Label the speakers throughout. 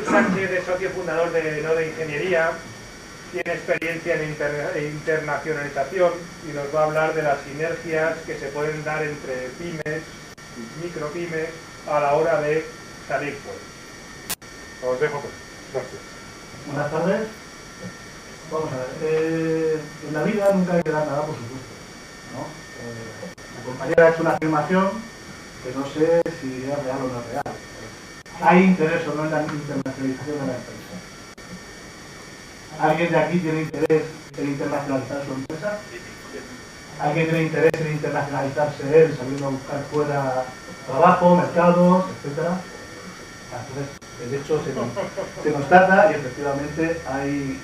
Speaker 1: Jesús Sánchez es socio fundador de Node Ingeniería, tiene experiencia en internacionalización y nos va a hablar de las sinergias que se pueden dar entre pymes y micropymes a la hora de salir fuera. Os dejo pues. Gracias.
Speaker 2: Buenas tardes. Vamos a ver. En la vida nunca hay que dar nada por supuesto, ¿no? La compañera ha hecho una afirmación que no sé si es real o no es real. ¿Hay interés o no en la internacionalización de la empresa? ¿Alguien de aquí tiene interés en internacionalizar su empresa? ¿Alguien tiene interés en internacionalizarse él, saliendo a buscar fuera trabajo, mercados, etcétera? Entonces, el hecho se constata y efectivamente hay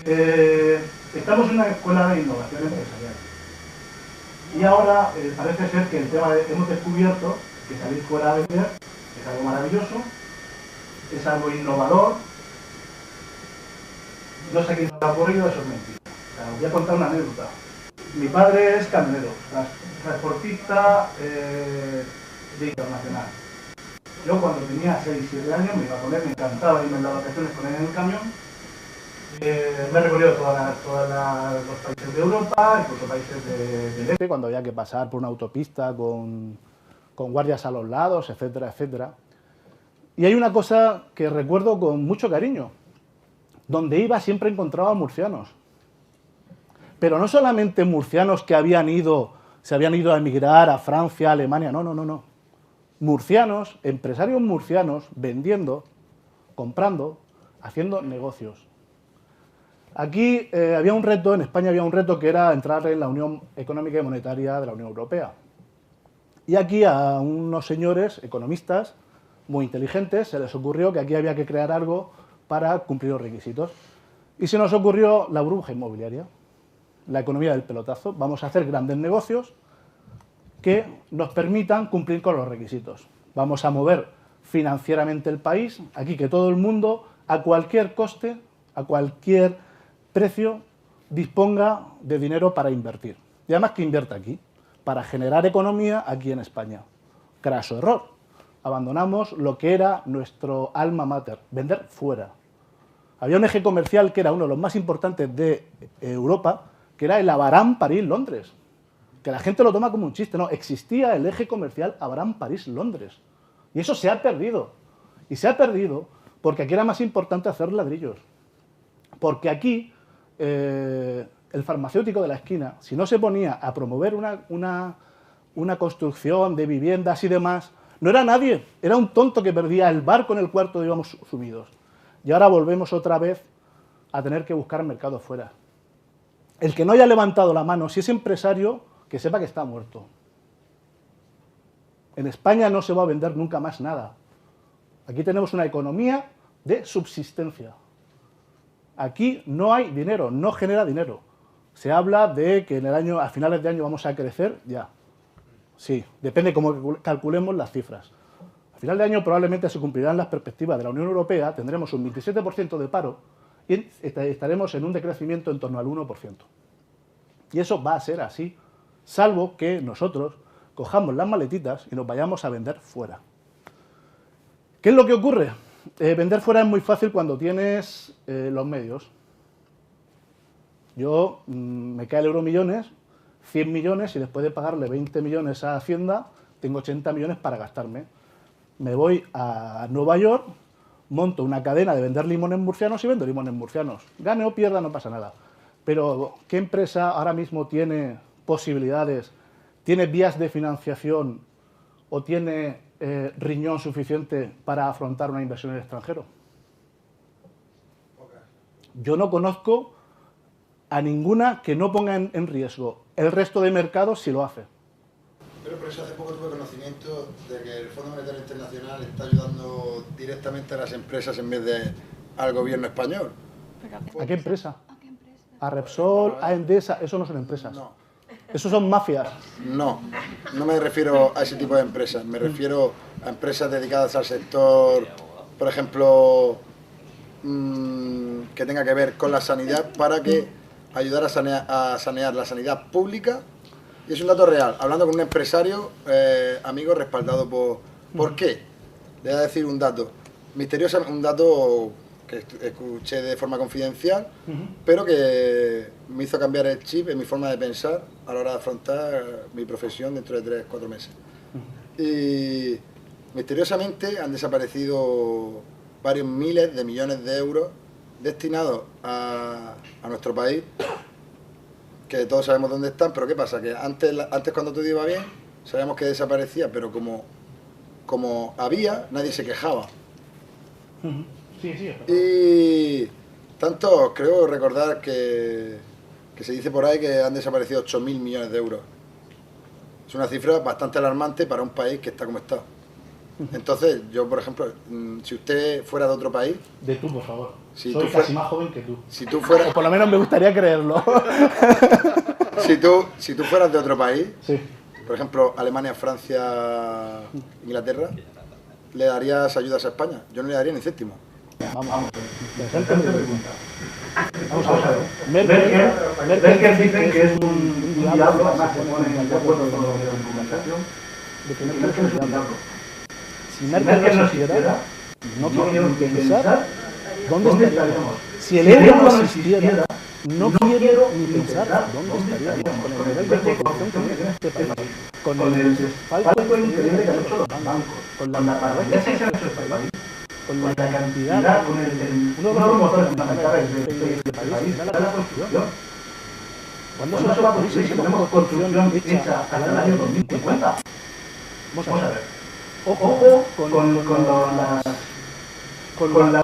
Speaker 2: interés. Estamos en una escuela de innovación empresarial. Y ahora parece ser que el tema hemos descubierto que salir fuera a vender es algo maravilloso, es algo innovador. No sé a quién me ha ocurrido, eso es mentira. O sea, os voy a contar una anécdota. Mi padre es camionero, transportista de internacional. Yo cuando tenía 6-7 años me iba con él, me encantaba irme en las vacaciones con él en el camión. Me he recorrido todos los países de Europa, incluso países del este, cuando había que pasar por una autopista con guardias a los lados, etcétera, etcétera. Y hay una cosa que recuerdo con mucho cariño. Donde iba siempre encontraba murcianos. Pero no solamente murcianos que se habían ido a emigrar a Francia, a Alemania, no. Murcianos, empresarios murcianos, vendiendo, comprando, haciendo negocios. Aquí había un reto, en España había un reto que era entrar en la Unión Económica y Monetaria de la Unión Europea. Y aquí a unos señores economistas muy inteligentes se les ocurrió que aquí había que crear algo para cumplir los requisitos. Y se nos ocurrió la burbuja inmobiliaria, la economía del pelotazo. Vamos a hacer grandes negocios que nos permitan cumplir con los requisitos. Vamos a mover financieramente el país, aquí que todo el mundo, a cualquier coste, a cualquier precio, disponga de dinero para invertir. Y además que invierta aquí, para generar economía aquí en España. Craso error. Abandonamos lo que era nuestro alma mater, vender fuera. Había un eje comercial que era uno de los más importantes de Europa, que era el Abraham-París-Londres. Que la gente lo toma como un chiste, no, existía el eje comercial Abraham-París-Londres. Y eso se ha perdido. Y se ha perdido porque aquí era más importante hacer ladrillos. Porque aquí el farmacéutico de la esquina, si no se ponía a promover una construcción de viviendas y demás, no era nadie, era un tonto que perdía el barco en el cuarto donde íbamos sumidos. Y ahora volvemos otra vez a tener que buscar mercado fuera. El que no haya levantado la mano, si es empresario, que sepa que está muerto. En España no se va a vender nunca más nada. Aquí tenemos una economía de subsistencia. Aquí no hay dinero, no genera dinero. Se habla de que en el año, a finales de año vamos a crecer, ya. Sí, depende cómo calculemos las cifras. A final de año probablemente se cumplirán las perspectivas de la Unión Europea, tendremos un 27% de paro y estaremos en un decrecimiento en torno al 1%. Y eso va a ser así, salvo que nosotros cojamos las maletitas y nos vayamos a vender fuera. ¿Qué es lo que ocurre? Vender fuera es muy fácil cuando tienes los medios. Yo me cae el Euromillones, 100 millones y después de pagarle 20 millones a Hacienda, tengo 80 millones para gastarme. Me voy a Nueva York, monto una cadena de vender limones murcianos y vendo limones murcianos. Gane o pierda, no pasa nada. Pero, ¿qué empresa ahora mismo tiene posibilidades, tiene vías de financiación o tiene riñón suficiente para afrontar una inversión en el extranjero? Yo no conozco a ninguna que no ponga en riesgo. El resto de mercados sí lo hace.
Speaker 3: Pero por eso hace poco tuve conocimiento de que el Fondo Monetario Internacional está ayudando directamente a las empresas en vez de al gobierno español.
Speaker 2: ¿A qué empresa? ¿A Repsol, a Endesa? Eso no son empresas.
Speaker 3: No.
Speaker 2: Eso son mafias.
Speaker 3: No me refiero a ese tipo de empresas. Me refiero a empresas dedicadas al sector, por ejemplo, que tenga que ver con la sanidad para que ayudar a sanear la sanidad pública. Y es un dato real, hablando con un empresario, amigo, respaldado por... ¿Por qué? Le voy a decir un dato. Un dato que escuché de forma confidencial, pero que me hizo cambiar el chip en mi forma de pensar a la hora de afrontar mi profesión dentro de 3-4 meses. Y misteriosamente han desaparecido varios miles de millones de euros destinados a nuestro país, que todos sabemos dónde están, pero ¿qué pasa? Que antes cuando todo iba bien, sabíamos que desaparecía, pero como había, nadie se quejaba. Y tanto creo recordar que se dice por ahí que han desaparecido 8.000 millones de euros. Es una cifra bastante alarmante para un país que está como está. Entonces, yo, por ejemplo, si usted fuera de otro país...
Speaker 2: De tú, por favor.
Speaker 3: Si
Speaker 2: Soy
Speaker 3: tú
Speaker 2: casi más joven que tú.
Speaker 3: Si tú fueras...
Speaker 2: O por lo menos me gustaría creerlo.
Speaker 3: si tú fueras de otro país,
Speaker 2: sí.
Speaker 3: Por ejemplo, Alemania, Francia, Inglaterra, ¿le darías ayudas a España? Yo no le daría ni céntimo.
Speaker 2: Vamos. Interesante pregunta. Vamos a ver. Merkel dice que es un diablo, además se pone de acuerdo con lo de la documentación, de que Merkel es un diablo. Si Merkel no existiera, no quiero ni pensar dónde estaríamos. Si el euro no existiera, no quiero ni pensar dónde estaríamos. Con el nivel de corrupción que tiene este país, con el falto increíble que han hecho los bancos, con la paranoia que se ha hecho este país, con la cantidad, con uno de los motores fundamentales de este país, es la construcción. ¿Cuándo se va a producir si tenemos construcción hecha hasta el año 2050? Vamos a ver. Ojo con las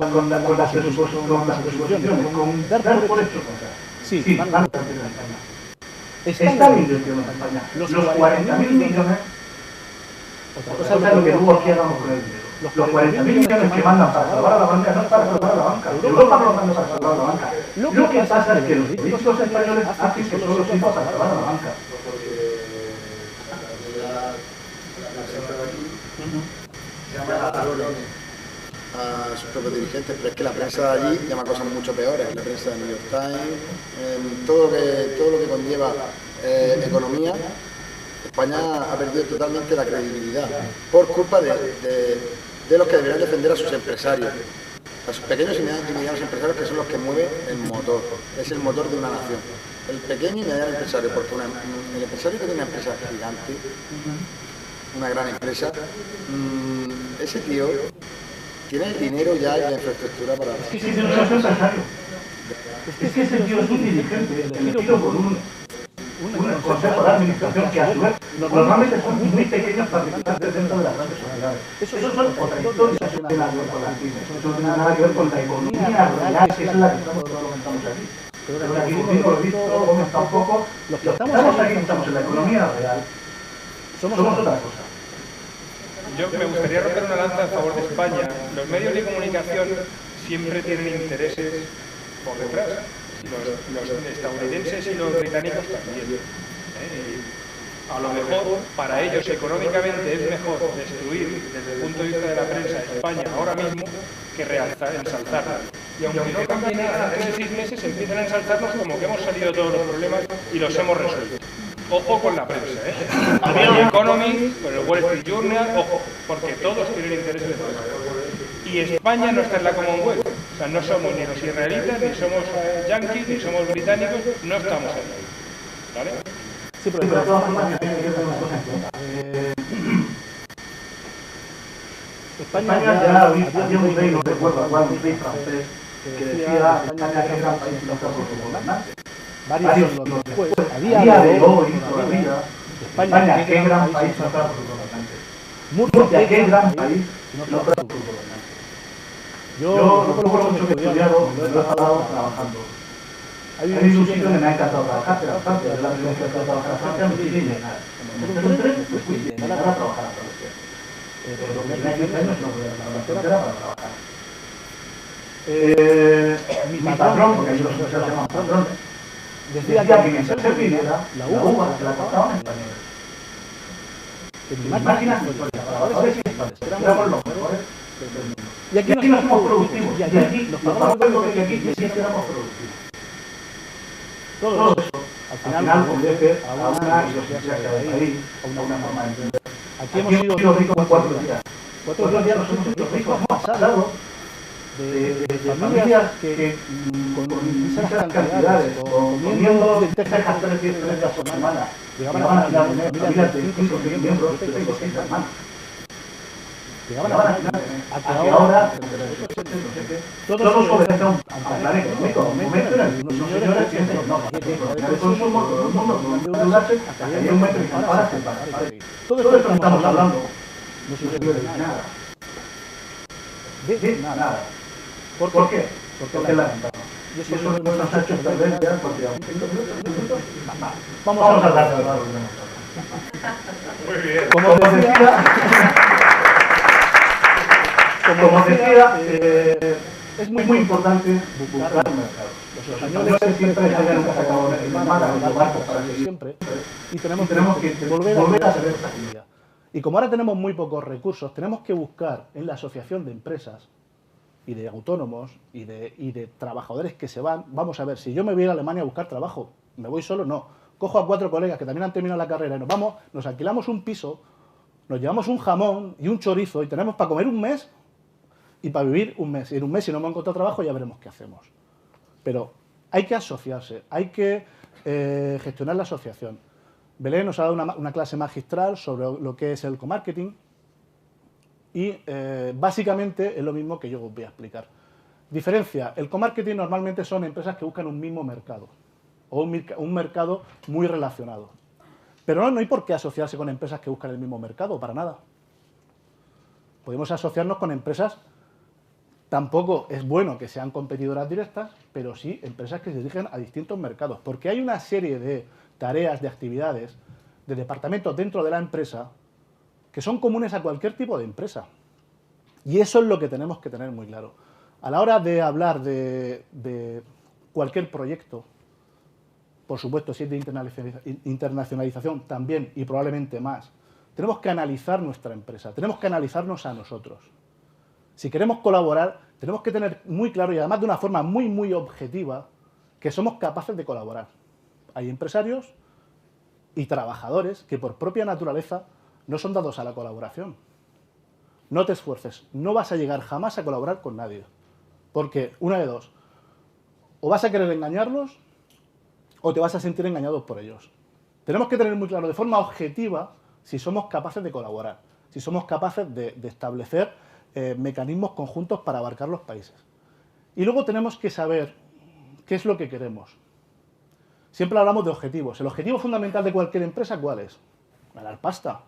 Speaker 2: presuposiciones, con dar por hecho cosas. Sí, van a invertir en España. Están invirtiendo en España. Los 40.000 millones, otra cosa es lo que luego aquí hagamos con el dinero. Los 40.000 millones que mandan para salvar a la banca no es para salvar a la banca. Europa no lo manda para salvar a la banca. Lo que pasa es que los políticos españoles hacen que solo sirva para salvar a la banca.
Speaker 3: A sus propios dirigentes, pero es que la prensa de allí llama cosas mucho peores. La prensa de New York Times, todo lo que conlleva economía. España ha perdido totalmente la credibilidad por culpa de los que deberían defender a sus empresarios, a sus pequeños y medianos empresarios, que son los que mueven el motor, es el motor de una nación. El pequeño y mediano empresario, porque el empresario que tiene una empresa gigante, una gran empresa, ese tío tiene el dinero ya y la infraestructura para...
Speaker 2: Es que ese tío no es un empresario. Es que ese tío es un dirigente elegido por un consejo de administración que a su vez normalmente son muy pequeños participantes dentro de las grandes sociedades. Esos son contradictorios de la corporativa. Eso no tiene nada que ver con la economía real, que es la que estamos todos comentamos aquí. Pero aquí lo visto, Gómez tampoco. Los que estamos aquí estamos en la economía real. Somos otra cosa.
Speaker 1: Yo me gustaría romper una lanza a favor de España. Los medios de comunicación siempre tienen intereses por detrás. Los estadounidenses y los británicos también. A lo mejor para ellos económicamente es mejor destruir desde el punto de vista de la prensa España ahora mismo que ensalzarla. Y aunque no cambie nada, en 6 meses empiezan a ensalzarnos como que hemos salido de todos los problemas y los hemos resuelto. Ojo con la prensa, con el Economist, con el Wall Street Journal, ojo, porque todos tienen intereses de todo. Y España no está en la Commonwealth, o sea, no somos ni los israelitas, ni somos yanquis, ni somos británicos, no estamos ahí, ¿vale?
Speaker 2: Sí, pero de todas formas hay que tener una cosa en cuenta. España ya había un rey, no recuerdo a cuál, un rey francés, que decía España que era un país no por su gobernante. Varios siglos después, a día de hoy todavía, España, qué gran país no fuera por sus gobernantes. Murcia, qué gran país no fuera por sus gobernantes. Yo no conozco mucho que he estudiado, lo he estado trabajando. Hay un sitio donde me ha encantado trabajar, pero aparte de la primera vez que he trabajado en Francia, me fui llenar. Como me un tren, me fui llenar a trabajar a Francia. Pero lo que tenía 15 años no podía trabajar a Francia para trabajar. Mi patrón, porque ahí los se llaman patrones, decía que mientras se viviera, la uva se la cortaban en español. En mis máquinas, trabajadores y españoles, éramos los mejores del mundo. Y aquí no somos productivos, y aquí nos pagamos lo que aquí, y sí éramos productivos. Todo eso, al final conduce a una idiosincrasia del país, a una forma de entender. Aquí hemos sido ricos 4 días. 4 días nos hemos hecho ricos pasados de familias que con esas cantidades, comiendo lentejas 3 veces a la semana, llegaban a tener familias de 5 o 6 miembros, de 6 o 6 hermanos. Llegaban a tener, a que ahora todos obedecen a un plan económico. Un momento en el que unos señores piensan, no, el consumo, todo el mundo, no endeudarse, hasta que hay un momento en que para hacer para. Todo esto que estamos hablando no sirve de nada. De nada. ¿Por qué? Porque es lamentable. Y eso nos ha hecho perder ya porque a 5 minutos. Vamos a hablar de verdad.
Speaker 1: Muy bien.
Speaker 2: Como decía, es muy importante buscar el mercado. Los españoles siempre se hayan sacado el mar a los barcos para siempre y tenemos que volver a hacer esta actividad. Y como ahora tenemos muy pocos recursos, tenemos que buscar en la asociación de empresas y de autónomos y de trabajadores que se van. Vamos a ver, si yo me voy a ir a Alemania a buscar trabajo, ¿me voy solo? No. Cojo a 4 colegas que también han terminado la carrera y nos vamos, nos alquilamos un piso, nos llevamos un jamón y un chorizo y tenemos para comer un mes y para vivir un mes. Y en un mes, si no hemos encontrado trabajo, ya veremos qué hacemos. Pero hay que asociarse, hay que gestionar la asociación. Belén nos ha dado una clase magistral sobre lo que es el comarketing. Y básicamente es lo mismo que yo os voy a explicar. Diferencia, el comarketing normalmente son empresas que buscan un mismo mercado o un mercado muy relacionado. Pero no hay por qué asociarse con empresas que buscan el mismo mercado, para nada. Podemos asociarnos con empresas, tampoco es bueno que sean competidoras directas, pero sí empresas que se dirigen a distintos mercados, porque hay una serie de tareas, de actividades, de departamentos dentro de la empresa que son comunes a cualquier tipo de empresa. Y eso es lo que tenemos que tener muy claro. A la hora de hablar de cualquier proyecto, por supuesto, si es de internacionalización también y probablemente más, tenemos que analizar nuestra empresa, tenemos que analizarnos a nosotros. Si queremos colaborar, tenemos que tener muy claro y además de una forma muy objetiva que somos capaces de colaborar. Hay empresarios y trabajadores que por propia naturaleza no son dados a la colaboración. No te esfuerces, no vas a llegar jamás a colaborar con nadie. Porque, una de dos, o vas a querer engañarlos o te vas a sentir engañados por ellos. Tenemos que tener muy claro de forma objetiva si somos capaces de colaborar, si somos capaces de establecer mecanismos conjuntos para abarcar los países. Y luego tenemos que saber qué es lo que queremos. Siempre hablamos de objetivos. El objetivo fundamental de cualquier empresa, ¿cuál es? Ganar pasta.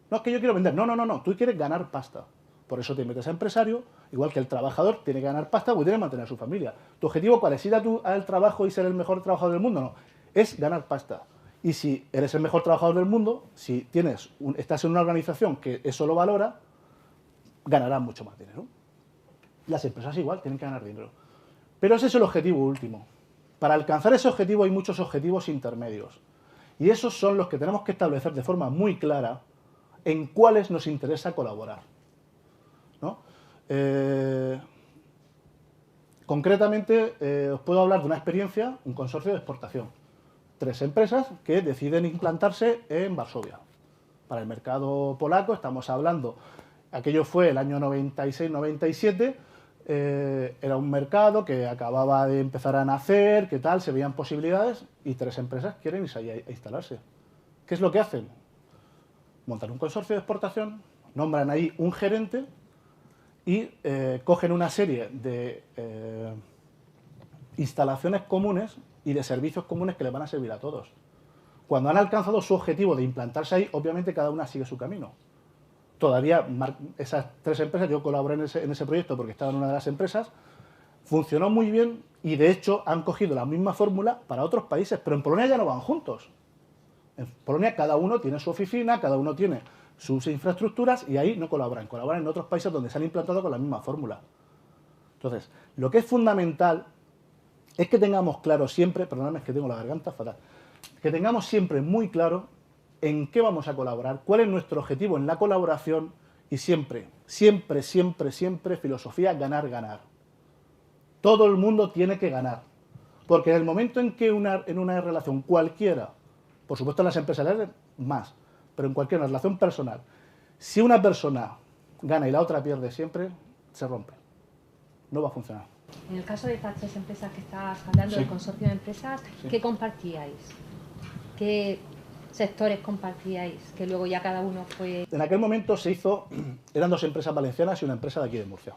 Speaker 2: No, es que yo quiero vender. No. Tú quieres ganar pasta. Por eso te metes a empresario, igual que el trabajador tiene que ganar pasta porque tiene que mantener a su familia. ¿Tu objetivo cuál es? ¿Ir al trabajo y ser el mejor trabajador del mundo? No. Es ganar pasta. Y si eres el mejor trabajador del mundo, si estás en una organización que eso lo valora, ganarás mucho más dinero. Las empresas igual tienen que ganar dinero. Pero ese es el objetivo último. Para alcanzar ese objetivo hay muchos objetivos intermedios. Y esos son los que tenemos que establecer de forma muy clara en cuáles nos interesa colaborar, ¿no? Concretamente, os puedo hablar de una experiencia, un consorcio de exportación. 3 empresas que deciden implantarse en Varsovia. Para el mercado polaco estamos hablando, aquello fue el año 96-97, era un mercado que acababa de empezar a nacer, que tal, se veían posibilidades y 3 empresas quieren irse allí a instalarse. ¿Qué es lo que hacen? Montan un consorcio de exportación, nombran ahí un gerente y cogen una serie de instalaciones comunes y de servicios comunes que les van a servir a todos. Cuando han alcanzado su objetivo de implantarse ahí, obviamente cada una sigue su camino. Todavía esas 3 empresas, yo colaboré en ese proyecto porque estaba en una de las empresas, funcionó muy bien y de hecho han cogido la misma fórmula para otros países, pero en Polonia ya no van juntos. En Polonia cada uno tiene su oficina, cada uno tiene sus infraestructuras y ahí no colaboran en otros países donde se han implantado con la misma fórmula. Entonces, lo que es fundamental es que tengamos claro siempre, perdóname, es que tengo la garganta fatal, que tengamos siempre muy claro en qué vamos a colaborar, cuál es nuestro objetivo en la colaboración y siempre filosofía ganar. Todo el mundo tiene que ganar, porque en el momento en que en una relación cualquiera, por supuesto en las empresariales más, pero en cualquier relación personal, si una persona gana y la otra pierde siempre, se rompe. No va a funcionar.
Speaker 4: En el caso de estas 3 empresas que estás hablando,
Speaker 2: Sí.
Speaker 4: del consorcio de empresas,
Speaker 2: Sí.
Speaker 4: ¿qué compartíais? ¿Qué sectores compartíais? Que luego ya cada uno fue...
Speaker 2: En aquel momento eran 2 empresas valencianas y una empresa de aquí de Murcia.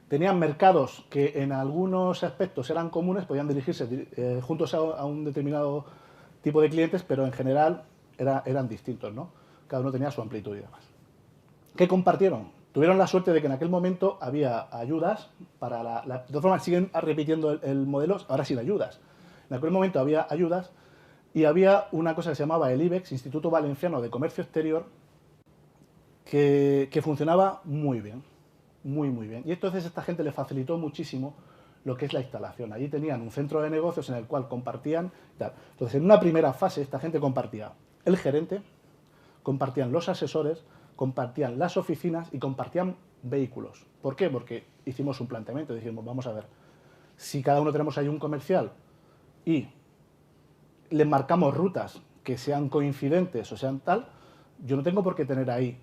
Speaker 2: Tenían mercados que en algunos aspectos eran comunes, podían dirigirse juntos a un determinado tipo de clientes, pero en general eran distintos, ¿no? Cada uno tenía su amplitud y demás. ¿Qué compartieron? Tuvieron la suerte de que en aquel momento había ayudas para de todas formas siguen repitiendo el modelo, ahora sin ayudas. En aquel momento había ayudas y había una cosa que se llamaba el IBEX, Instituto Valenciano de Comercio Exterior, que funcionaba muy bien, muy bien. Y entonces esta gente le facilitó muchísimo lo que es la instalación. Allí tenían un centro de negocios en el cual compartían tal. Entonces, en una primera fase, esta gente compartía el gerente, compartían los asesores, compartían las oficinas y compartían vehículos. ¿Por qué? Porque hicimos un planteamiento, dijimos, vamos a ver, si cada uno tenemos ahí un comercial y le marcamos rutas que sean coincidentes o sean tal, yo no tengo por qué tener ahí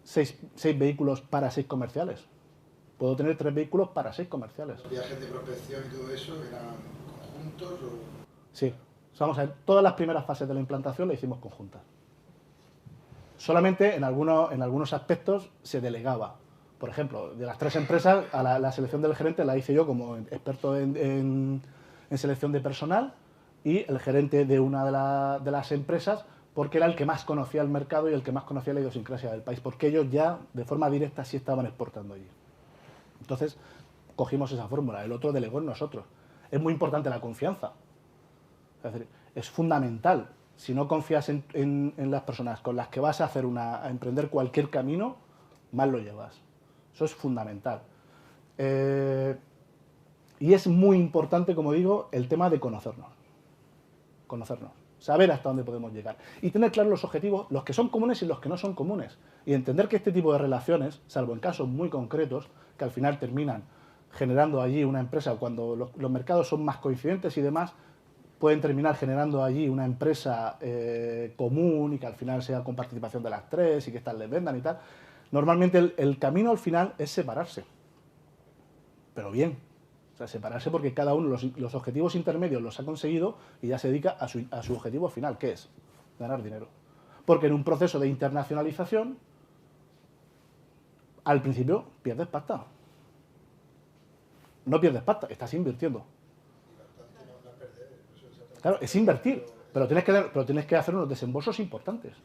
Speaker 2: 6 vehículos para 6 comerciales. Puedo tener 3 vehículos para 6 comerciales.
Speaker 3: ¿Los viajes de prospección y todo eso eran conjuntos o...?
Speaker 2: Sí. O sea, vamos a ver, todas las primeras fases de la implantación las hicimos conjuntas. Solamente en algunos aspectos se delegaba. Por ejemplo, de las 3 empresas, a la selección del gerente la hice yo como experto en selección de personal y el gerente de una de las empresas porque era el que más conocía el mercado y el que más conocía la idiosincrasia del país, porque ellos ya de forma directa sí estaban exportando allí. Entonces, cogimos esa fórmula, el otro delegó en nosotros. Es muy importante la confianza. Es decir, es fundamental. Si no confías en las personas con las que vas a emprender cualquier camino, mal lo llevas. Eso es fundamental. Y es muy importante, como digo, el tema de conocernos. Conocernos. Saber hasta dónde podemos llegar. Y tener claros los objetivos, los que son comunes y los que no son comunes. Y entender que este tipo de relaciones, salvo en casos muy concretos, que al final terminan generando allí una empresa, cuando los mercados son más coincidentes y demás, pueden terminar generando allí una empresa común y que al final sea con participación de las 3 y que estas les vendan y tal. Normalmente el camino al final es separarse. Pero bien. O sea, separarse porque cada uno los objetivos intermedios los ha conseguido y ya se dedica a su objetivo final, que es ganar dinero. Porque en un proceso de internacionalización, al principio pierdes pasta. No pierdes pasta, estás invirtiendo. Claro, es invertir, pero tienes que hacer unos desembolsos importantes.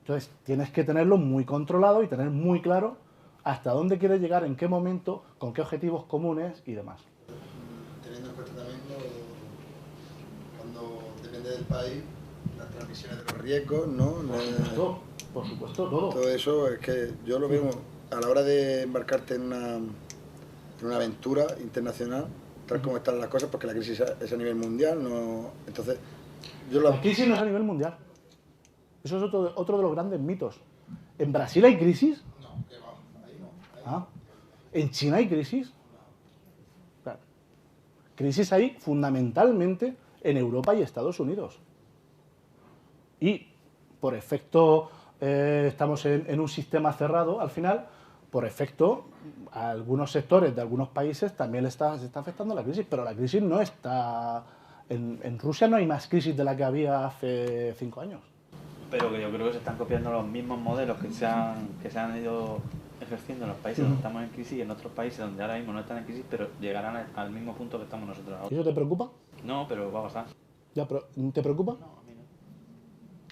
Speaker 2: Entonces, tienes que tenerlo muy controlado y tener muy claro hasta dónde quieres llegar, en qué momento, con qué objetivos comunes y demás.
Speaker 3: Teniendo en cuenta también cuando depende del país, las transmisiones de los riesgos, ¿no?
Speaker 2: Por supuesto, todo.
Speaker 3: Todo eso es que yo lo veo a la hora de embarcarte en una aventura internacional, tal como están las cosas, porque la crisis es a nivel mundial, no. Entonces,
Speaker 2: La crisis no es a nivel mundial. Eso es otro de los grandes mitos. ¿En Brasil hay crisis?
Speaker 3: No, que va, ahí no.
Speaker 2: Ah. ¿En China hay crisis? Claro. Crisis hay fundamentalmente en Europa y Estados Unidos. Y por efecto, estamos en un sistema cerrado al final, por efecto, a algunos sectores de algunos países también se está afectando la crisis, pero la crisis no está... En Rusia no hay más crisis de la que había hace 5 años.
Speaker 5: Pero que yo creo que se están copiando los mismos modelos que se han ido ejerciendo en los países donde estamos en crisis y en otros países donde ahora mismo no están en crisis, pero llegarán al mismo punto que estamos nosotros ahora.
Speaker 2: ¿Y eso te preocupa?
Speaker 5: No, pero va a pasar.
Speaker 2: Ya, pero ¿te preocupa?
Speaker 5: No, a mí no.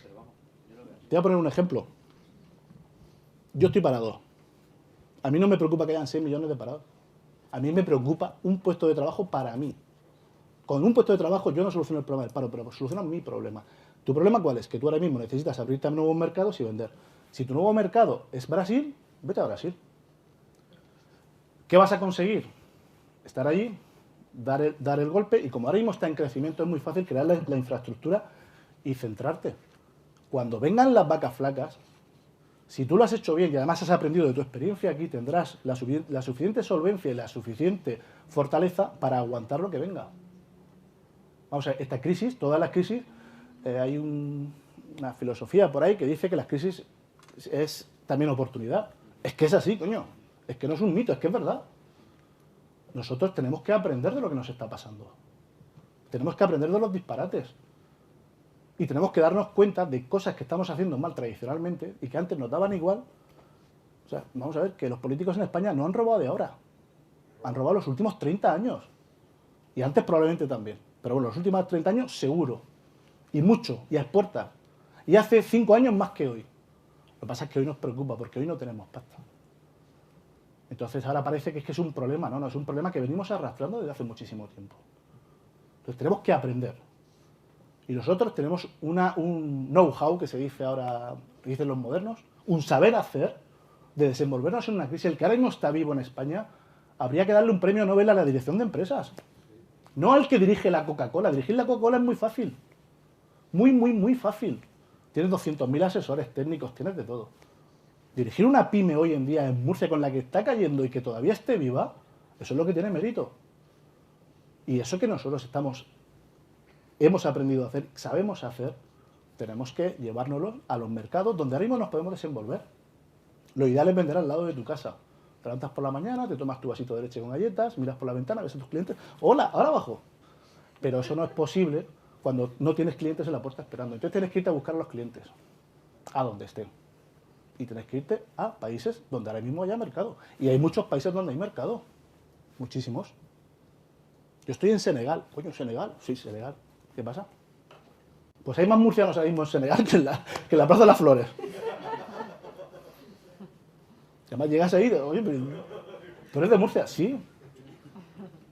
Speaker 5: Pero vamos, yo lo veo así.
Speaker 2: Te voy a poner un ejemplo. Yo estoy parado. A mí no me preocupa que hayan 6 millones de parados. A mí me preocupa un puesto de trabajo para mí. Con un puesto de trabajo yo no soluciono el problema del paro, pero soluciono mi problema. ¿Tu problema cuál es? Que tú ahora mismo necesitas abrirte a nuevos mercados y vender. Si tu nuevo mercado es Brasil, vete a Brasil. ¿Qué vas a conseguir? Estar allí, dar el golpe, y como ahora mismo está en crecimiento, es muy fácil crear la infraestructura y centrarte. Cuando vengan las vacas flacas, si tú lo has hecho bien y además has aprendido de tu experiencia aquí, tendrás la suficiente solvencia y la suficiente fortaleza para aguantar lo que venga. Vamos a ver, esta crisis, todas las crisis, hay una filosofía por ahí que dice que las crisis es también oportunidad. Es que es así, coño. Es que no es un mito, es que es verdad. Nosotros tenemos que aprender de lo que nos está pasando. Tenemos que aprender de los disparates. Y tenemos que darnos cuenta de cosas que estamos haciendo mal tradicionalmente y que antes nos daban igual. O sea, vamos a ver, que los políticos en España no han robado de ahora. Han robado los últimos 30 años. Y antes probablemente también. Pero bueno, los últimos 30 años seguro. Y mucho, y a exportar. Y hace 5 años más que hoy. Lo que pasa es que hoy nos preocupa, porque hoy no tenemos pasta. Entonces ahora parece que es un problema. No, es un problema que venimos arrastrando desde hace muchísimo tiempo. Entonces tenemos que aprender. Y nosotros tenemos un know-how, que se dice ahora, que dicen los modernos, un saber hacer de desenvolvernos en una crisis. El que ahora mismo está vivo en España, habría que darle un premio Nobel a la dirección de empresas. No al que dirige la Coca-Cola. Dirigir la Coca-Cola es muy fácil. Muy fácil. Tienes 200.000 asesores técnicos, tienes de todo. Dirigir una pyme hoy en día en Murcia con la que está cayendo y que todavía esté viva, eso es lo que tiene mérito. Y eso que nosotros hemos aprendido a hacer, sabemos hacer, tenemos que llevárnoslo a los mercados donde ahora mismo nos podemos desenvolver. Lo ideal es vender al lado de tu casa. Te levantas por la mañana, te tomas tu vasito de leche con galletas, miras por la ventana, ves a tus clientes. ¡Hola! Ahora abajo. Pero eso no es posible cuando no tienes clientes en la puerta esperando. Entonces tienes que irte a buscar a los clientes, a donde estén. Y tienes que irte a países donde ahora mismo haya mercado. Y hay muchos países donde hay mercado. Muchísimos. Yo estoy en Senegal. Coño, ¿Senegal? Sí, Senegal. ¿Qué pasa? Pues hay más murcianos ahora mismo en Senegal que en la Plaza de las Flores. Además llegas ahí, oye, pero ¿tú eres de Murcia? Sí.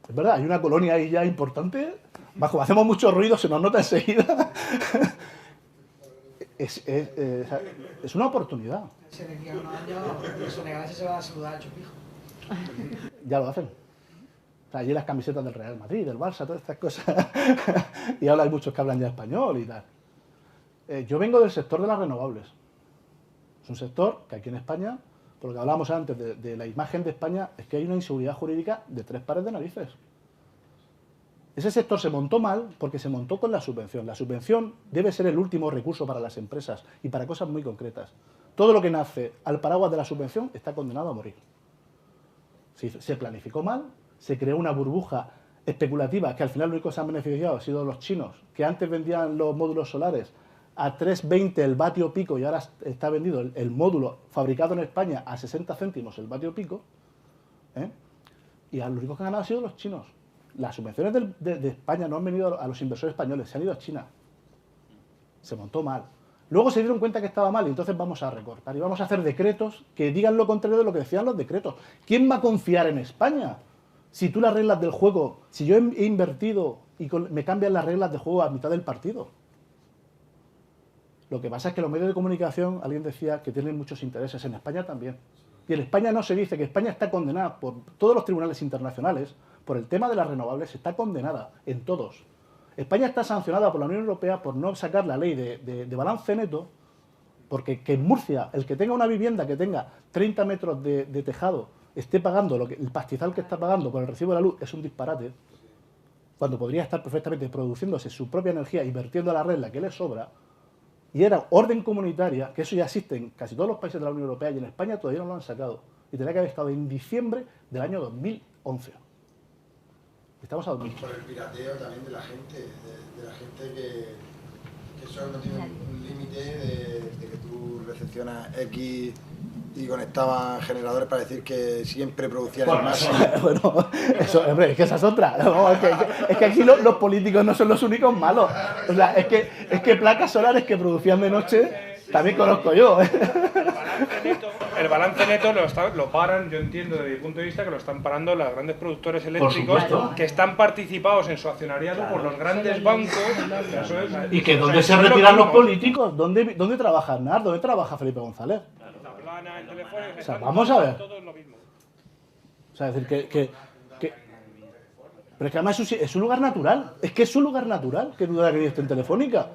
Speaker 2: Es verdad, hay una colonia ahí ya importante. Bajo, hacemos mucho ruido, se nos nota enseguida. Es una oportunidad.
Speaker 6: En unos años los senegaleses se van a saludar al chupijo.
Speaker 2: Ya lo hacen. O sea, allí las camisetas del Real Madrid, del Barça, todas estas cosas. Y ahora hay muchos que hablan ya español y tal. Yo vengo del sector de las renovables. Es un sector que aquí en España, por lo que hablábamos antes de la imagen de España, es que hay una inseguridad jurídica de 3 pares de narices. Ese sector se montó mal porque se montó con la subvención. La subvención debe ser el último recurso para las empresas y para cosas muy concretas. Todo lo que nace al paraguas de la subvención está condenado a morir. Se planificó mal, se creó una burbuja especulativa que al final lo único que se han beneficiado han sido los chinos, que antes vendían los módulos solares a 3,20 el vatio pico y ahora está vendido el módulo fabricado en España a 60 céntimos el vatio pico. Y los únicos que han ganado han sido los chinos. Las subvenciones de España no han venido a los inversores españoles, se han ido a China. Se montó mal. Luego se dieron cuenta que estaba mal y entonces vamos a recortar y vamos a hacer decretos que digan lo contrario de lo que decían los decretos. ¿Quién va a confiar en España? Si tú las reglas del juego, si yo he invertido y me cambian las reglas de juego a mitad del partido. Lo que pasa es que los medios de comunicación, alguien decía que tienen muchos intereses, en España también. Y en España no se dice que España está condenada por todos los tribunales internacionales, por el tema de las renovables, está condenada en todos. España está sancionada por la Unión Europea por no sacar la ley de balance neto, porque que en Murcia el que tenga una vivienda que tenga 30 metros de tejado esté pagando el pastizal que está pagando por el recibo de la luz es un disparate, cuando podría estar perfectamente produciéndose su propia energía y vertiendo a la red la que le sobra. Y era orden comunitaria, que eso ya existe en casi todos los países de la Unión Europea y en España todavía no lo han sacado. Y tenía que haber estado en diciembre del año 2011. Estamos a 2000.
Speaker 3: Por el pirateo también de la gente, que eso no tiene un límite de que tú recepcionas X y conectabas generadores para decir que siempre producían el máximo.
Speaker 2: Bueno, eso, hombre, es que esa es otra. No, es que aquí los políticos no son los únicos malos. O sea, es que placas solares que producían de noche también conozco yo.
Speaker 1: El balance neto lo paran, yo entiendo desde mi punto de vista que lo están parando los grandes productores eléctricos que están participados en su accionariado por los grandes bancos.
Speaker 2: Y que ¿dónde se retiran los políticos? ¿Dónde trabaja Aznar? ¿Dónde trabaja Felipe González? O sea, vamos a ver. O sea, es decir, pero es que además es un lugar natural. Es que es un lugar natural que duda que esté en Telefónica.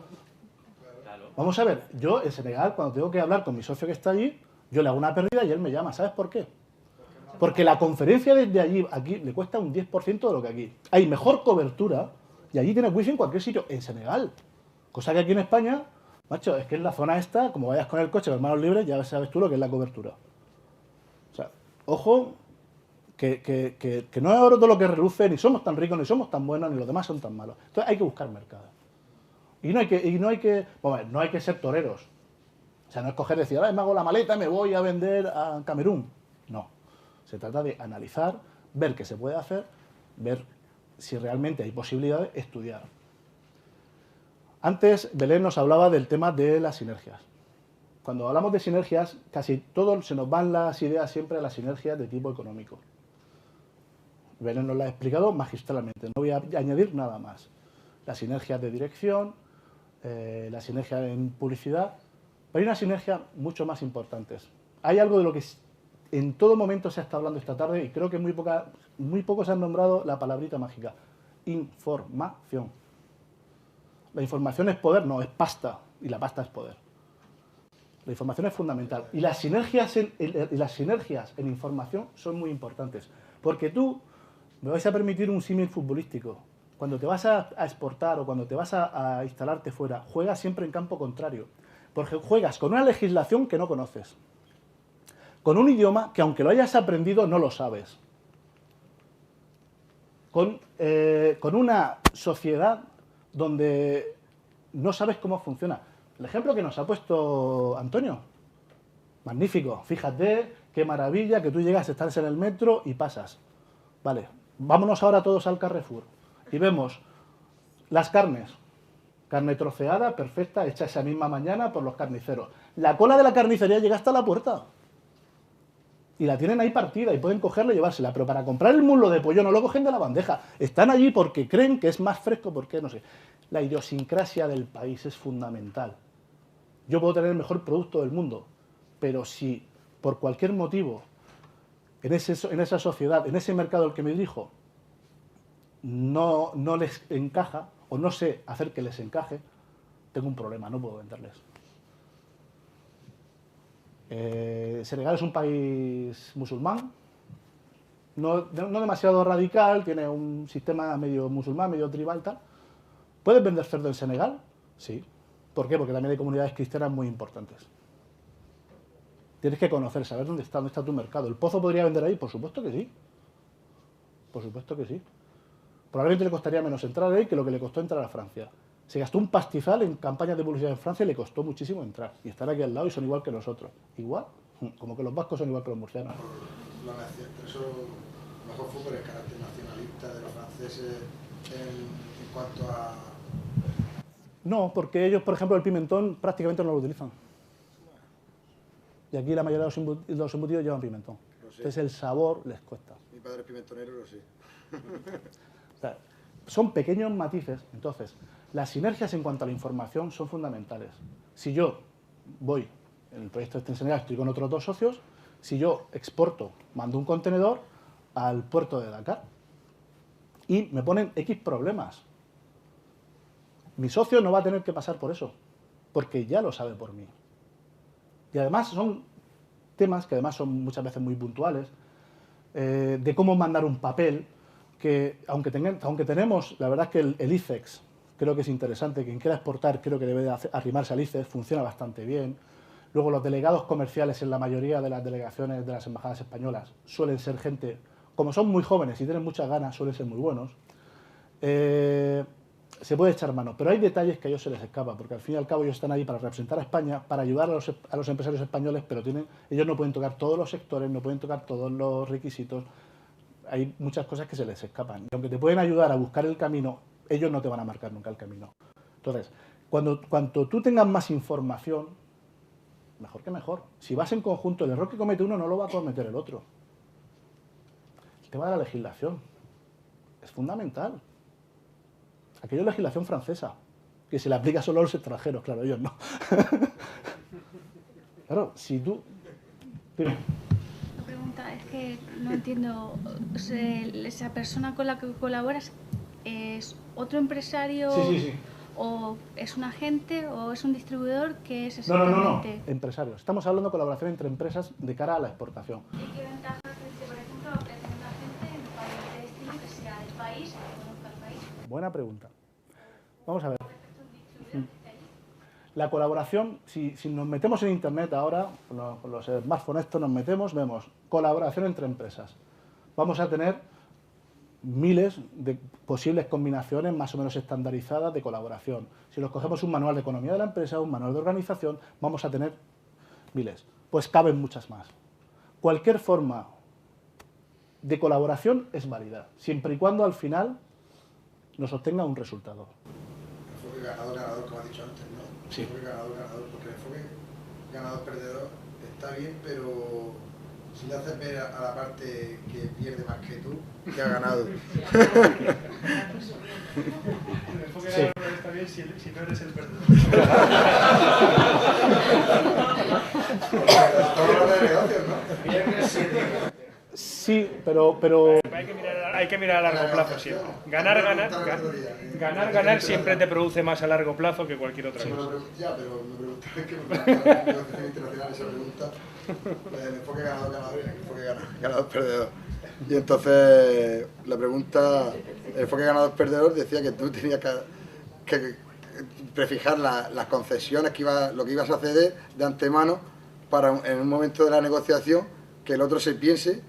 Speaker 2: Vamos a ver, yo en Senegal, cuando tengo que hablar con mi socio que está allí, yo le hago una pérdida y él me llama. ¿Sabes por qué? Porque la conferencia desde allí, aquí, le cuesta un 10% de lo que aquí. Hay mejor cobertura y allí tienes wifi en cualquier sitio, en Senegal. Cosa que aquí en España, macho, es que en la zona esta, como vayas con el coche con manos libres, ya sabes tú lo que es la cobertura. ojo, que no es oro todo lo que reluce, ni somos tan ricos, ni somos tan buenos, ni los demás son tan malos. Entonces hay que buscar mercado. Y no hay que ser toreros. O sea, no es coger y decir, me hago la maleta y me voy a vender a Camerún. No. Se trata de analizar, ver qué se puede hacer, ver si realmente hay posibilidades, estudiar. Antes Belén nos hablaba del tema de las sinergias. Cuando hablamos de sinergias, casi todos se nos van las ideas siempre a las sinergias de tipo económico. Belén nos lo ha explicado magistralmente, no voy a añadir nada más. Las sinergias de dirección, la sinergia en publicidad, pero hay una sinergia mucho más importante. Hay algo de lo que en todo momento se ha estado hablando esta tarde y creo que muy pocos han nombrado la palabrita mágica. Información. La información es poder, no, es pasta, y la pasta es poder. La información es fundamental. Y las sinergias en información son muy importantes. Porque tú, me vais a permitir un símil futbolístico, cuando te vas a exportar o cuando te vas a instalarte fuera, juegas siempre en campo contrario. Porque juegas con una legislación que no conoces. Con un idioma que aunque lo hayas aprendido, no lo sabes. Con una sociedad donde no sabes cómo funciona. El ejemplo que nos ha puesto Antonio, magnífico. Fíjate, qué maravilla que tú llegas, estás en el metro y pasas. Vale, vámonos ahora todos al Carrefour y vemos las carnes. Carne troceada, perfecta, hecha esa misma mañana por los carniceros. La cola de la carnicería llega hasta la puerta. Y la tienen ahí partida y pueden cogerla y llevársela. Pero para comprar el muslo de pollo no lo cogen de la bandeja. Están allí porque creen que es más fresco, porque no sé. La idiosincrasia del país es fundamental. Yo puedo tener el mejor producto del mundo, pero si por cualquier motivo en esa sociedad, en ese mercado al que me dirijo, no les encaja o no sé hacer que les encaje, tengo un problema, no puedo venderles. Senegal es un país musulmán, no demasiado radical, tiene un sistema medio musulmán, medio tribal, tal. ¿Puedes vender cerdo en Senegal? Sí. ¿Por qué? Porque también hay comunidades cristianas muy importantes. Tienes que conocer, saber dónde está tu mercado. ¿El Pozo podría vender ahí? Por supuesto que sí. Por supuesto que sí. Probablemente le costaría menos entrar ahí que lo que le costó entrar a Francia. Se gastó un pastizal en campañas de publicidad en Francia y le costó muchísimo entrar. Y están aquí al lado y son igual que nosotros. Igual, como que los vascos son igual que los murcianos.
Speaker 3: Por eso mejor fue por el carácter nacionalista de los franceses en cuanto a...
Speaker 2: No, porque ellos, por ejemplo, el pimentón prácticamente no lo utilizan. Y aquí la mayoría de los embutidos llevan pimentón. Entonces el sabor les cuesta.
Speaker 3: Mi padre es pimentonero, lo sé.
Speaker 2: O sea, son pequeños matices. Entonces, las sinergias en cuanto a la información son fundamentales. Si yo voy, en el proyecto de Senegal estoy con otros 2 socios, si yo exporto, mando un contenedor al puerto de Dakar y me ponen X problemas, mi socio no va a tener que pasar por eso, porque ya lo sabe por mí. Y además son temas que además son muchas veces muy puntuales, de cómo mandar un papel, que aunque tenemos, la verdad es que el ICEX creo que es interesante, quien quiera exportar creo que debe de arrimarse al ICEX, funciona bastante bien. Luego los delegados comerciales en la mayoría de las delegaciones de las embajadas españolas suelen ser gente, como son muy jóvenes y tienen muchas ganas, suelen ser muy buenos. Se puede echar mano, pero hay detalles que a ellos se les escapa, porque al fin y al cabo ellos están ahí para representar a España, para ayudar a los empresarios españoles, pero ellos no pueden tocar todos los sectores, no pueden tocar todos los requisitos. Hay muchas cosas que se les escapan. Y aunque te pueden ayudar a buscar el camino, ellos no te van a marcar nunca el camino. Entonces, cuanto tú tengas más información, mejor que mejor. Si vas en conjunto, el error que comete uno no lo va a cometer el otro. El tema de la legislación es fundamental. Aquello es legislación francesa, que se le aplica solo a los extranjeros, claro, ellos no. Claro, si tú... Dime.
Speaker 7: La pregunta es que no entiendo, ¿esa persona con la que colaboras es otro empresario?
Speaker 2: Sí.
Speaker 7: ¿O es un agente o es un distribuidor? ¿Qué es exactamente?
Speaker 2: No. Empresarios. Estamos hablando de colaboración entre empresas de cara a la exportación.
Speaker 7: ¿Y qué ventajas dice, por ejemplo, ofrecer a un agente en un país de destino que sea del país o que conozca el país?
Speaker 2: Buena pregunta. Vamos a ver. La colaboración, si nos metemos en Internet ahora, con los smartphones estos nos metemos, vemos colaboración entre empresas. Vamos a tener miles de posibles combinaciones más o menos estandarizadas de colaboración. Si nos cogemos un manual de economía de la empresa, un manual de organización, vamos a tener miles. Pues caben muchas más. Cualquier forma de colaboración es válida, siempre y cuando al final nos obtenga un resultado.
Speaker 3: Enfoque ganador, como has dicho antes, ¿no?
Speaker 2: Sí.
Speaker 3: Enfoque ganador, porque el enfoque ganador-perdedor está bien, pero si le haces ver a la parte que pierde más que tú, que ha ganado.
Speaker 1: El enfoque
Speaker 2: Sí.
Speaker 1: ganador está bien si no eres el perdedor.
Speaker 3: Todo de negocios, ¿no?
Speaker 2: Sí, pero
Speaker 1: Hay que mirar a largo plazo siempre. Ganar siempre te produce más a largo plazo que cualquier otra cosa.
Speaker 3: Ya, pero me preguntaba que me preguntaba en negociación internacional esa pregunta, el enfoque ganador-ganador y el enfoque ganador-perdedor. Y entonces la pregunta, el enfoque ganador-perdedor decía que tú tenías que prefijar las concesiones, lo que ibas a ceder de antemano para en un momento de la negociación que el otro se piense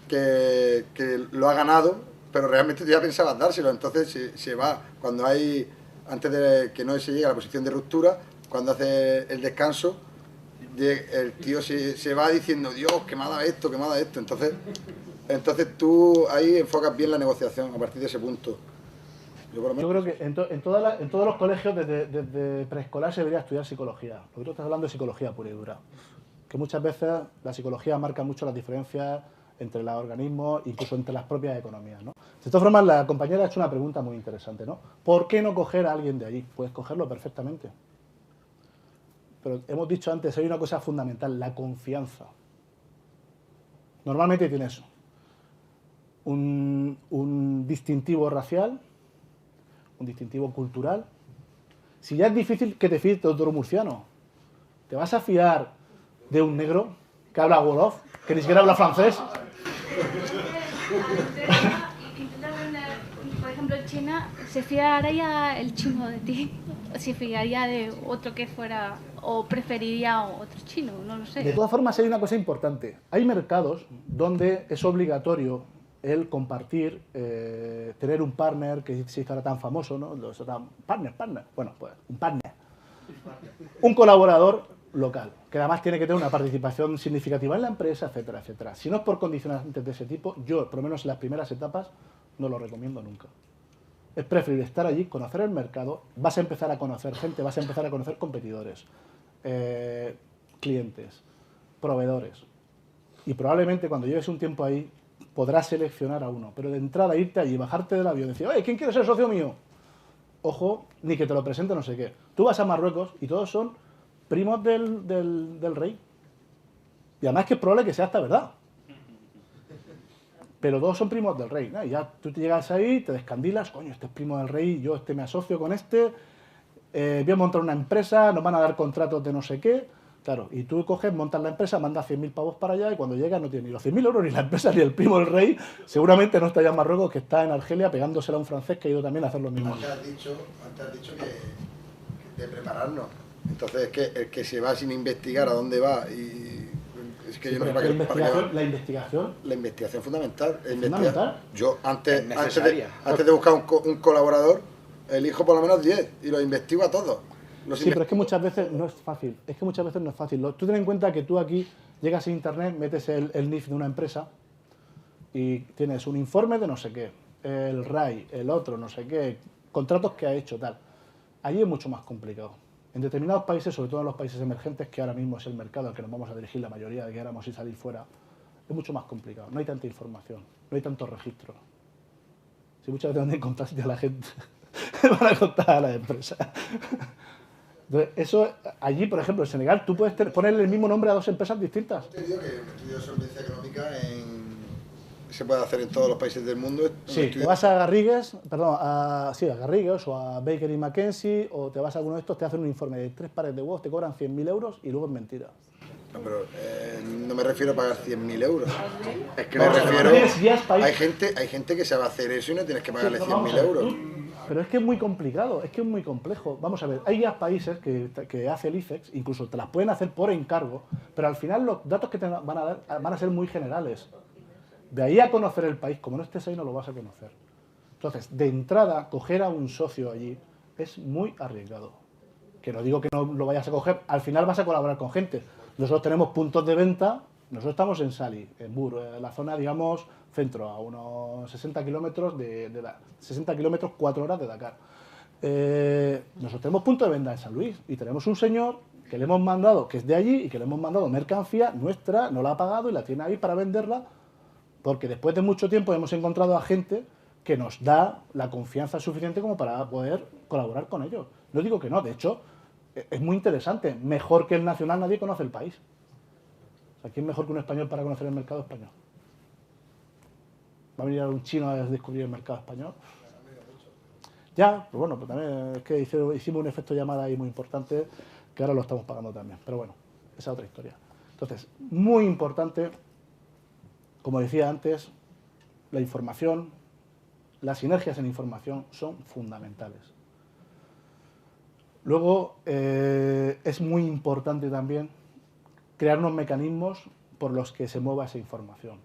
Speaker 3: que lo ha ganado, pero realmente tú ya pensabas dárselo. Entonces se va, cuando hay, antes de que no se llegue a la posición de ruptura, cuando hace el descanso, el tío se va diciendo, Dios, que me ha dado esto, que me ha dado esto. Entonces tú ahí enfocas bien la negociación a partir de ese punto. Yo
Speaker 2: creo que en todos los colegios desde preescolar se debería estudiar psicología. Lo que tú estás hablando es psicología pura y dura. Que muchas veces la psicología marca mucho las diferencias entre los organismos, incluso entre las propias economías, ¿no? De todas formas, la compañera ha hecho una pregunta muy interesante, ¿no? ¿Por qué no coger a alguien de allí? Puedes cogerlo perfectamente. Pero hemos dicho antes, hay una cosa fundamental, la confianza. Normalmente tienes un distintivo racial, un distintivo cultural. Si ya es difícil que te fíes de otro murciano, ¿te vas a fiar de un negro que habla wolof, que ni siquiera habla francés?
Speaker 7: Intenta vender, por ejemplo, en China, ¿se fiaría el chino de ti? ¿O se fiaría de otro que fuera, o preferiría otro chino? No lo sé.
Speaker 2: De todas formas, hay una cosa importante. Hay mercados donde es obligatorio el compartir, tener un partner que se hizo ahora tan famoso, ¿no? Partner. Bueno, pues un partner. Un colaborador local, que además tiene que tener una participación significativa en la empresa, etcétera, etcétera. Si no es por condicionantes de ese tipo, yo, por lo menos en las primeras etapas, no lo recomiendo nunca. Es preferible estar allí, conocer el mercado, vas a empezar a conocer gente, vas a empezar a conocer competidores, clientes, proveedores. Y probablemente cuando lleves un tiempo ahí, podrás seleccionar a uno. Pero de entrada, irte allí, bajarte del avión y decir, oye, ¿quién quiere ser socio mío? Ojo, ni que te lo presente no sé qué. Tú vas a Marruecos y todos son primos del rey. Y además que es probable que sea hasta verdad. Pero todos son primos del rey, ¿no? Y ya tú te llegas ahí, te descandilas, coño, este es primo del rey, yo me asocio con este, voy a montar una empresa, nos van a dar contratos de no sé qué. Claro, y tú coges, montas la empresa, mandas 100.000 pavos para allá y cuando llegas no tiene ni los 100.000 euros, ni la empresa, ni el primo del rey. Seguramente no está allá en Marruecos, que está en Argelia pegándosela a un francés que ha ido también a hacer lo mismo.
Speaker 3: Antes has dicho que de prepararnos. Entonces es que el que se va sin investigar a dónde va y es que
Speaker 2: Sí,
Speaker 3: yo no sé
Speaker 2: pero
Speaker 3: para
Speaker 2: la investigación
Speaker 3: la investigación es fundamental.
Speaker 2: ¿Fundamental?
Speaker 3: Yo antes
Speaker 8: necesaria.
Speaker 3: de buscar un colaborador, elijo por lo menos 10 y los investigo a todos.
Speaker 2: Sí, pero es que muchas veces no es fácil. Tú ten en cuenta que tú aquí llegas a internet, metes el NIF de una empresa y tienes un informe de no sé qué, el RAI, el otro, no sé qué, contratos que ha hecho, tal. Allí es mucho más complicado. En determinados países, sobre todo en los países emergentes, que ahora mismo es el mercado al que nos vamos a dirigir la mayoría de que queramos ir salir fuera, es mucho más complicado. No hay tanta información, no hay tantos registros. Si muchas veces van a contar a la gente, van a contar a la empresa. Entonces, eso, allí, por ejemplo, en Senegal, tú puedes ponerle el mismo nombre a dos empresas distintas.
Speaker 3: Te digo que un estudio de solvencia económica se puede hacer en todos los países del mundo.
Speaker 2: Sí, te vas a Garrigues, a Garrigues o a Baker y McKenzie, o te vas a alguno de estos, te hacen un informe de 3 pares de huevos, te cobran 100.000 euros y luego es mentira.
Speaker 3: No, pero no me refiero a pagar 100.000 euros. Es que
Speaker 2: No,
Speaker 3: me refiero...
Speaker 2: ya es país.
Speaker 3: Hay gente que sabe hacer eso y no tienes que pagarle 100.000 euros.
Speaker 2: Pero es que es muy complicado, es que es muy complejo. Vamos a ver, hay ya países que hace el ICEX, incluso te las pueden hacer por encargo, pero al final los datos que te van a dar van a ser muy generales. De ahí a conocer el país, como no estés ahí no lo vas a conocer. Entonces, de entrada, coger a un socio allí es muy arriesgado. Que no digo que no lo vayas a coger, al final vas a colaborar con gente. Nosotros tenemos puntos de venta, nosotros estamos en Sali, en Bur, en la zona, digamos, centro, a unos 60 kilómetros 60 kilómetros, 4 horas de Dakar. Nosotros tenemos punto de venta en San Luis y tenemos un señor que le hemos mandado, que es de allí, y que le hemos mandado mercancía nuestra, no la ha pagado y la tiene ahí para venderla, porque después de mucho tiempo hemos encontrado a gente que nos da la confianza suficiente como para poder colaborar con ellos. No digo que no, de hecho, es muy interesante. Mejor que el nacional nadie conoce el país. O sea, ¿quién mejor que un español para conocer el mercado español? ¿Va a venir un chino a descubrir el mercado español? Ya, pero bueno, pues también es que hicimos un efecto llamada ahí muy importante que ahora lo estamos pagando también. Pero bueno, esa es otra historia. Entonces, muy importante, como decía antes, la información, las sinergias en información son fundamentales. Luego, es muy importante también crear unos mecanismos por los que se mueva esa información.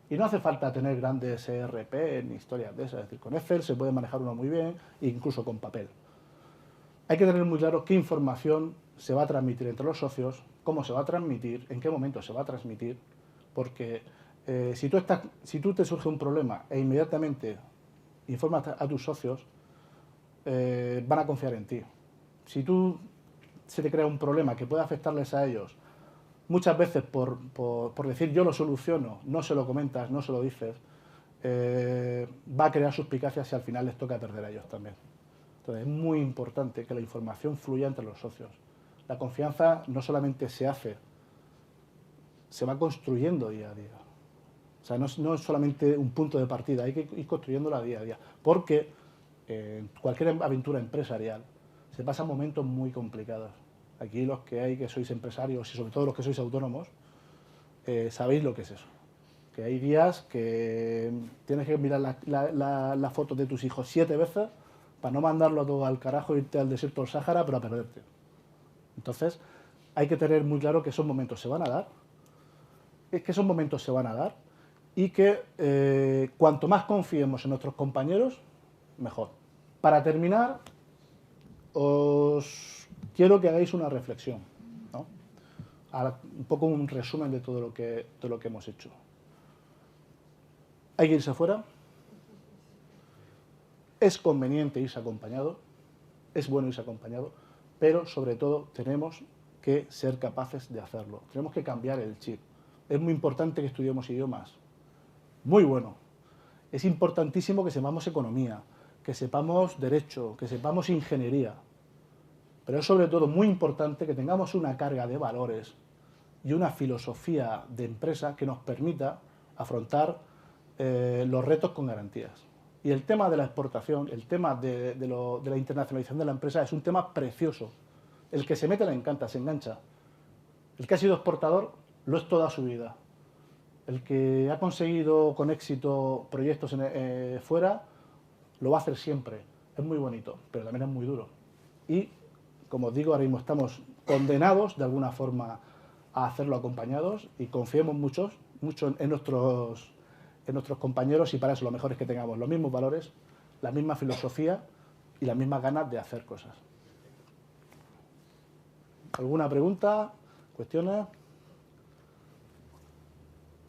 Speaker 2: Y no hace falta tener grandes ERP ni historias de esas. Es decir, con Excel se puede manejar uno muy bien, incluso con papel. Hay que tener muy claro qué información se va a transmitir entre los socios, cómo se va a transmitir, en qué momento se va a transmitir, porque si tú te surge un problema e inmediatamente informas a tus socios, van a confiar en ti. Si se te crea un problema que puede afectarles a ellos, muchas veces por decir yo lo soluciono, no se lo comentas, no se lo dices, va a crear suspicacias y al final les toca perder a ellos también. Entonces es muy importante que la información fluya entre los socios. La confianza no solamente se hace, se va construyendo día a día. O sea, no es solamente un punto de partida, hay que ir construyéndola día a día. Porque en cualquier aventura empresarial se pasan momentos muy complicados. Aquí los que sois empresarios y sobre todo los que sois autónomos, sabéis lo que es eso. Que hay días que tienes que mirar la foto de tus hijos 7 veces para no mandarlo todo al carajo, irte al desierto del Sáhara, pero a perderte. Entonces, hay que tener muy claro que esos momentos se van a dar, y que cuanto más confiemos en nuestros compañeros, mejor. Para terminar, os quiero que hagáis una reflexión, ¿no? Un poco un resumen de todo lo que hemos hecho. Hay que irse fuera. Es conveniente irse acompañado. Es bueno irse acompañado. Pero, sobre todo, tenemos que ser capaces de hacerlo. Tenemos que cambiar el chip. Es muy importante que estudiemos idiomas. Muy bueno. Es importantísimo que sepamos economía, que sepamos derecho, que sepamos ingeniería. Pero es sobre todo muy importante que tengamos una carga de valores y una filosofía de empresa que nos permita afrontar los retos con garantías. Y el tema de la exportación, el tema de la internacionalización de la empresa es un tema precioso. El que se mete le encanta, se engancha. El que ha sido exportador lo es toda su vida. El que ha conseguido con éxito proyectos fuera lo va a hacer siempre. Es muy bonito, pero también es muy duro. Y, como os digo, ahora mismo estamos condenados de alguna forma a hacerlo acompañados y confiemos mucho en nuestros compañeros, y para eso lo mejor es que tengamos los mismos valores, la misma filosofía y las mismas ganas de hacer cosas. ¿Alguna pregunta? ¿Cuestiones?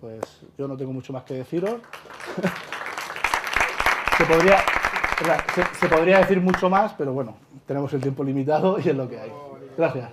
Speaker 2: Pues yo no tengo mucho más que deciros. Se podría decir mucho más, pero bueno, tenemos el tiempo limitado y es lo que hay. Gracias.